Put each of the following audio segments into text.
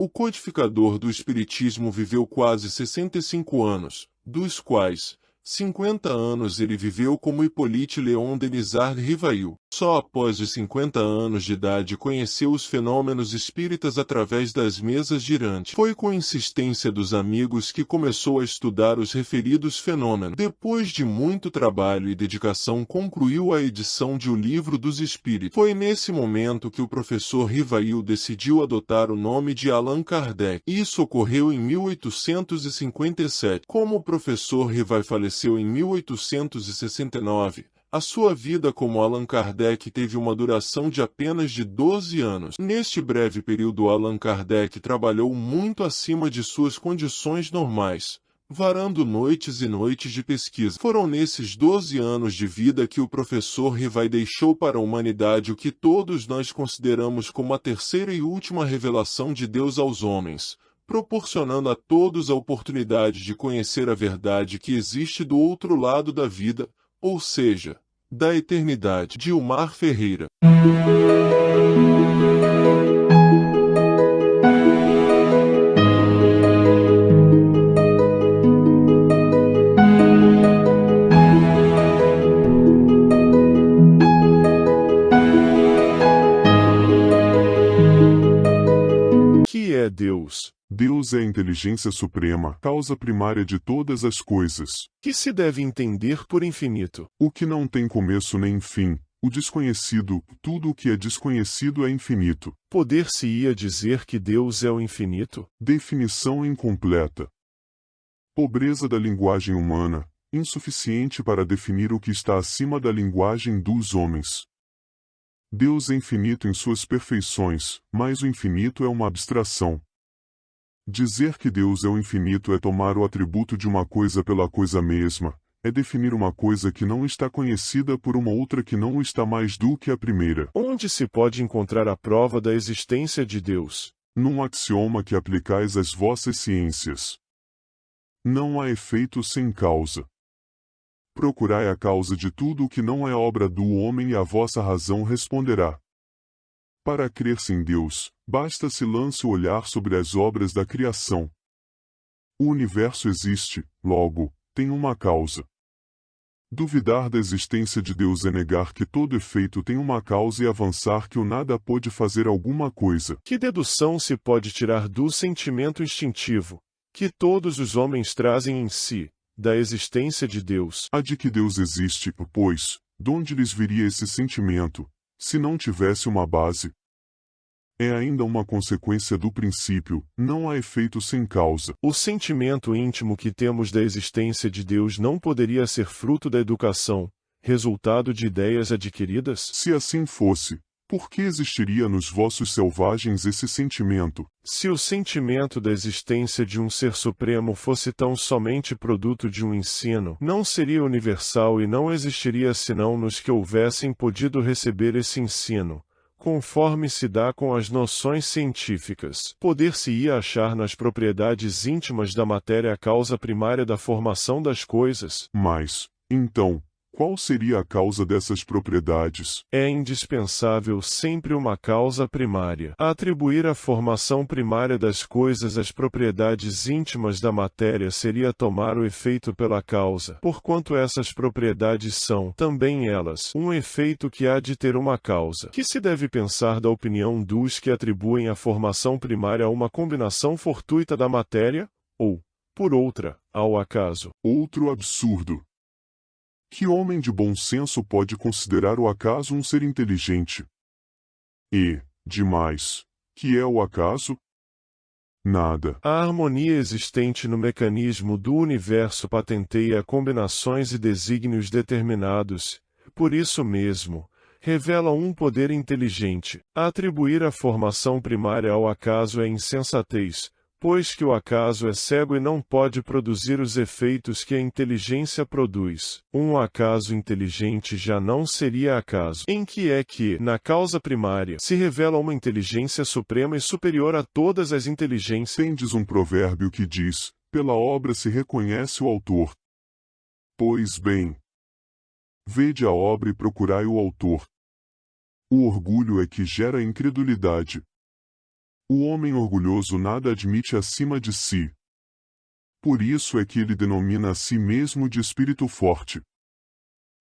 O codificador do Espiritismo viveu quase 65 anos, dos quais 50 anos ele viveu como Hippolyte Léon Denisard Rivail. Só após os 50 anos de idade conheceu os fenômenos espíritas através das mesas girantes. Foi com insistência dos amigos que começou a estudar os referidos fenômenos. Depois de muito trabalho e dedicação concluiu a edição de O Livro dos Espíritos. Foi nesse momento que o professor Rivail decidiu adotar o nome de Allan Kardec. Isso ocorreu em 1857. Como o professor Rivail faleceu em 1869, a sua vida como Allan Kardec teve uma duração de apenas de 12 anos. Neste breve período, Allan Kardec trabalhou muito acima de suas condições normais, varando noites e noites de pesquisa. Foram nesses 12 anos de vida que o professor Rivail deixou para a humanidade o que todos nós consideramos como a terceira e última revelação de Deus aos homens, proporcionando a todos a oportunidade de conhecer a verdade que existe do outro lado da vida, ou seja, da eternidade. Dilmar Ferreira. Que é Deus? Deus é a inteligência suprema, causa primária de todas as coisas. Que se deve entender por infinito? O que não tem começo nem fim, o desconhecido, tudo o que é desconhecido é infinito. Poder-se-ia dizer que Deus é o infinito? Definição incompleta. Pobreza da linguagem humana, insuficiente para definir o que está acima da linguagem dos homens. Deus é infinito em suas perfeições, mas o infinito é uma abstração. Dizer que Deus é o infinito é tomar o atributo de uma coisa pela coisa mesma, é definir uma coisa que não está conhecida por uma outra que não está mais do que a primeira. Onde se pode encontrar a prova da existência de Deus? Num axioma que aplicais às vossas ciências. Não há efeito sem causa. Procurai a causa de tudo o que não é obra do homem e a vossa razão responderá. Para crer-se em Deus, basta-se lance o olhar sobre as obras da criação. O universo existe, logo, tem uma causa. Duvidar da existência de Deus é negar que todo efeito tem uma causa e avançar que o nada pode fazer alguma coisa. Que dedução se pode tirar do sentimento instintivo, que todos os homens trazem em si, da existência de Deus? A de que Deus existe, pois, donde lhes viria esse sentimento, se não tivesse uma base? É ainda uma consequência do princípio, não há efeito sem causa. O sentimento íntimo que temos da existência de Deus não poderia ser fruto da educação, resultado de ideias adquiridas? Se assim fosse, por que existiria nos vossos selvagens esse sentimento? Se o sentimento da existência de um ser supremo fosse tão somente produto de um ensino, não seria universal e não existiria senão nos que houvessem podido receber esse ensino, conforme se dá com as noções científicas. Poder-se-ia achar nas propriedades íntimas da matéria a causa primária da formação das coisas. Mas, então, qual seria a causa dessas propriedades? É indispensável sempre uma causa primária. Atribuir a formação primária das coisas às propriedades íntimas da matéria seria tomar o efeito pela causa, porquanto essas propriedades são, também elas, um efeito que há de ter uma causa. Que se deve pensar da opinião dos que atribuem a formação primária a uma combinação fortuita da matéria, ou, por outra, ao acaso? Outro absurdo. Que homem de bom senso pode considerar o acaso um ser inteligente? E, demais, que é o acaso? Nada. A harmonia existente no mecanismo do universo patenteia combinações e desígnios determinados, por isso mesmo, revela um poder inteligente. Atribuir a formação primária ao acaso é insensatez, pois que o acaso é cego e não pode produzir os efeitos que a inteligência produz. Um acaso inteligente já não seria acaso. Em que é que, na causa primária, se revela uma inteligência suprema e superior a todas as inteligências? Tendes um provérbio que diz, pela obra se reconhece o autor. Pois bem, vede a obra e procurai o autor. O orgulho é que gera incredulidade. O homem orgulhoso nada admite acima de si. Por isso é que ele denomina a si mesmo de espírito forte.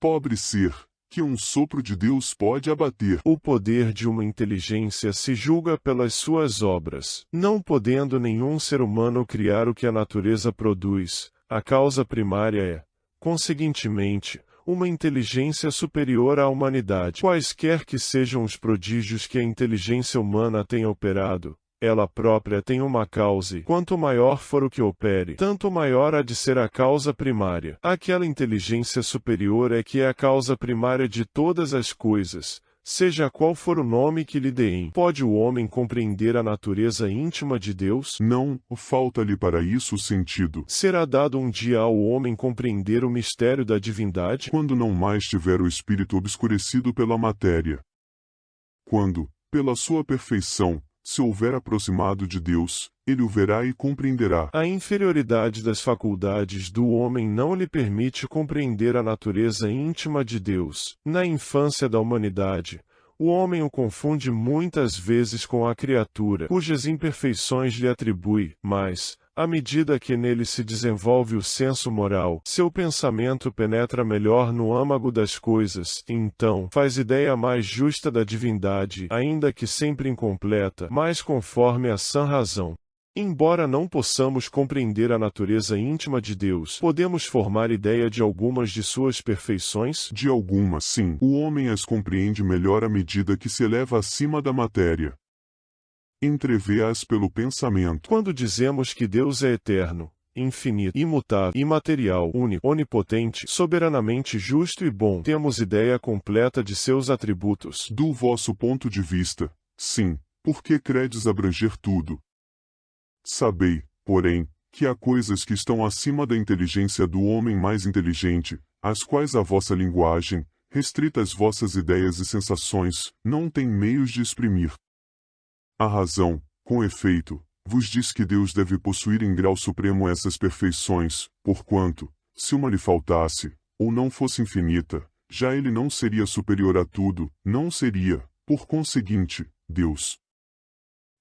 Pobre ser, que um sopro de Deus pode abater. O poder de uma inteligência se julga pelas suas obras. Não podendo nenhum ser humano criar o que a natureza produz, a causa primária é, conseguintemente, uma inteligência superior à humanidade. Quaisquer que sejam os prodígios que a inteligência humana tenha operado, ela própria tem uma causa e, quanto maior for o que opere, tanto maior há de ser a causa primária. Aquela inteligência superior é que é a causa primária de todas as coisas, seja qual for o nome que lhe deem. Pode o homem compreender a natureza íntima de Deus? Não, falta-lhe para isso o sentido. Será dado um dia ao homem compreender o mistério da divindade? Quando não mais tiver o espírito obscurecido pela matéria. Quando, pela sua perfeição, se houver aproximado de Deus, ele o verá e compreenderá. A inferioridade das faculdades do homem não lhe permite compreender a natureza íntima de Deus. Na infância da humanidade, o homem o confunde muitas vezes com a criatura, cujas imperfeições lhe atribui, mas, à medida que nele se desenvolve o senso moral, seu pensamento penetra melhor no âmago das coisas, então faz ideia mais justa da divindade, ainda que sempre incompleta, mas conforme a sã razão. Embora não possamos compreender a natureza íntima de Deus, podemos formar ideia de algumas de suas perfeições? De algumas, sim. O homem as compreende melhor à medida que se eleva acima da matéria. Entrevê-as pelo pensamento. Quando dizemos que Deus é eterno, infinito, imutável, imaterial, único, onipotente, soberanamente justo e bom, temos ideia completa de seus atributos. Do vosso ponto de vista, sim, porque credes abranger tudo. Sabei, porém, que há coisas que estão acima da inteligência do homem mais inteligente, as quais a vossa linguagem, restritas vossas ideias e sensações, não tem meios de exprimir. A razão, com efeito, vos diz que Deus deve possuir em grau supremo essas perfeições, porquanto, se uma lhe faltasse, ou não fosse infinita, já ele não seria superior a tudo, não seria, por conseguinte, Deus.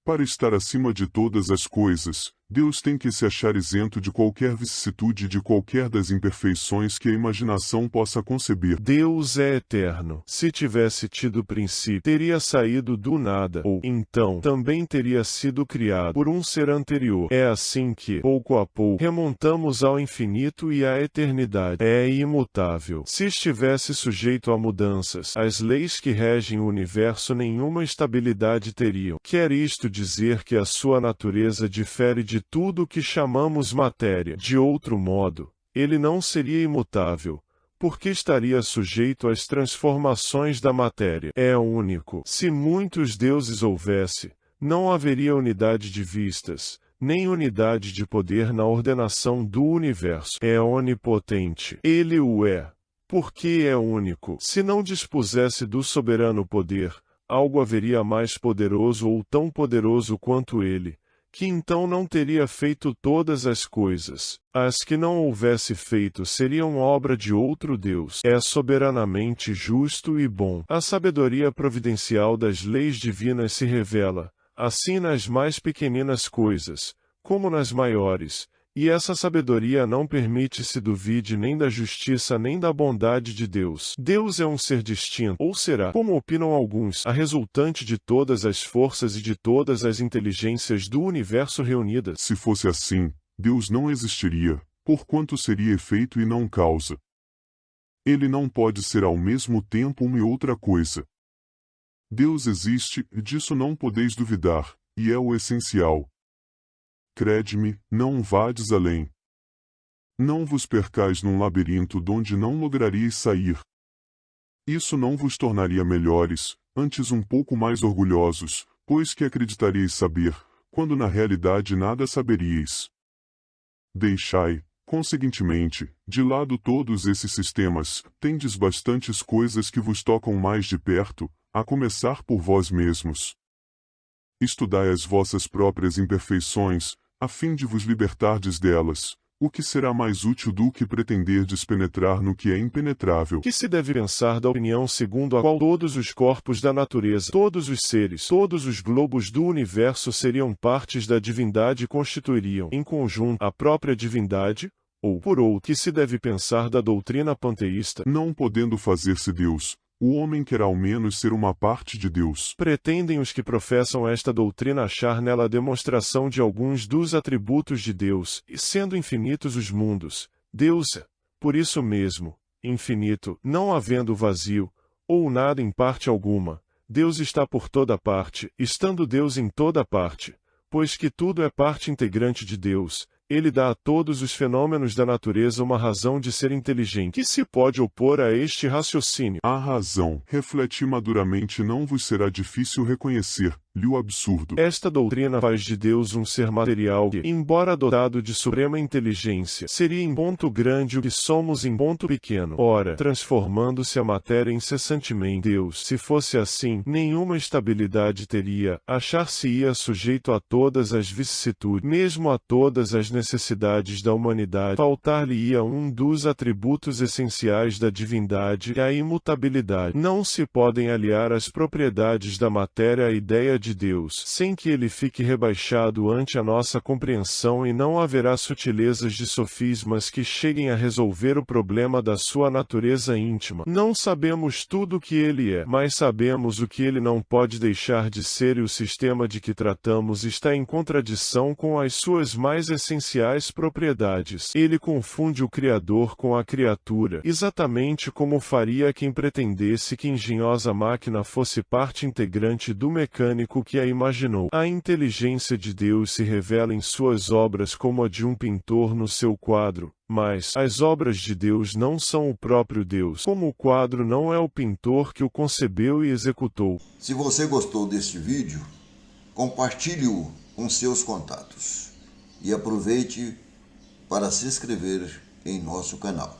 Para estar acima de todas as coisas, Deus tem que se achar isento de qualquer vicissitude e de qualquer das imperfeições que a imaginação possa conceber. Deus é eterno. Se tivesse tido princípio, teria saído do nada, ou, então, também teria sido criado por um ser anterior. É assim que, pouco a pouco, remontamos ao infinito e à eternidade. É imutável. Se estivesse sujeito a mudanças, as leis que regem o universo nenhuma estabilidade teriam. Quer isto dizer que a sua natureza difere de tudo o que chamamos matéria. De outro modo, ele não seria imutável, porque estaria sujeito às transformações da matéria. É único. Se muitos deuses houvesse, não haveria unidade de vistas, nem unidade de poder na ordenação do universo. É onipotente. Ele o é, porque é único. Se não dispusesse do soberano poder, algo haveria mais poderoso ou tão poderoso quanto ele, que então não teria feito todas as coisas. As que não houvesse feito seriam obra de outro Deus. É soberanamente justo e bom. A sabedoria providencial das leis divinas se revela, assim nas mais pequeninas coisas, como nas maiores, e essa sabedoria não permite se duvide nem da justiça nem da bondade de Deus. Deus é um ser distinto, ou será, como opinam alguns, a resultante de todas as forças e de todas as inteligências do universo reunidas. Se fosse assim, Deus não existiria, porquanto seria efeito e não causa. Ele não pode ser ao mesmo tempo uma e outra coisa. Deus existe, disso não podeis duvidar, e é o essencial. Crede-me, não vades além. Não vos percais num labirinto donde não lograríeis sair. Isso não vos tornaria melhores, antes um pouco mais orgulhosos, pois que acreditaríeis saber, quando na realidade nada saberíeis. Deixai, conseguintemente, de lado todos esses sistemas, tendes bastantes coisas que vos tocam mais de perto, a começar por vós mesmos. Estudai as vossas próprias imperfeições, a fim de vos libertardes delas, O que será mais útil do que pretenderdes penetrar no que é impenetrável? Que se deve pensar da opinião segundo a qual todos os corpos da natureza, todos os seres, todos os globos do universo seriam partes da divindade e constituiriam, em conjunto, a própria divindade? Ou, por outro, que se deve pensar da doutrina panteísta? Não podendo fazer-se Deus, o homem quer ao menos ser uma parte de Deus. Pretendem os que professam esta doutrina achar nela a demonstração de alguns dos atributos de Deus, e sendo infinitos os mundos, Deus é, por isso mesmo, infinito, não havendo vazio, ou nada em parte alguma. Deus está por toda parte, estando Deus em toda parte, pois que tudo é parte integrante de Deus. Ele dá a todos os fenômenos da natureza uma razão de ser inteligente. Que se pode opor a este raciocínio? A razão, refleti maduramente, não vos será difícil reconhecer-lhe o absurdo. Esta doutrina faz de Deus um ser material que, embora dotado de suprema inteligência, seria em ponto grande o que somos em ponto pequeno. Ora, transformando-se a matéria incessantemente, Deus, se fosse assim, nenhuma estabilidade teria, achar-se-ia sujeito a todas as vicissitudes, mesmo a todas as necessidades da humanidade, faltar-lhe-ia um dos atributos essenciais da divindade, a imutabilidade. Não se podem aliar as propriedades da matéria à ideia de Deus, sem que ele fique rebaixado ante a nossa compreensão, e não haverá sutilezas de sofismas que cheguem a resolver o problema da sua natureza íntima. Não sabemos tudo o que ele é, mas sabemos o que ele não pode deixar de ser, e o sistema de que tratamos está em contradição com as suas mais essenciais propriedades. Ele confunde o Criador com a criatura, exatamente como faria quem pretendesse que a engenhosa máquina fosse parte integrante do mecânico que a imaginou. A inteligência de Deus se revela em suas obras como a de um pintor no seu quadro, mas as obras de Deus não são o próprio Deus, como o quadro não é o pintor que o concebeu e executou. Se você gostou deste vídeo, compartilhe-o com seus contatos e aproveite para se inscrever em nosso canal.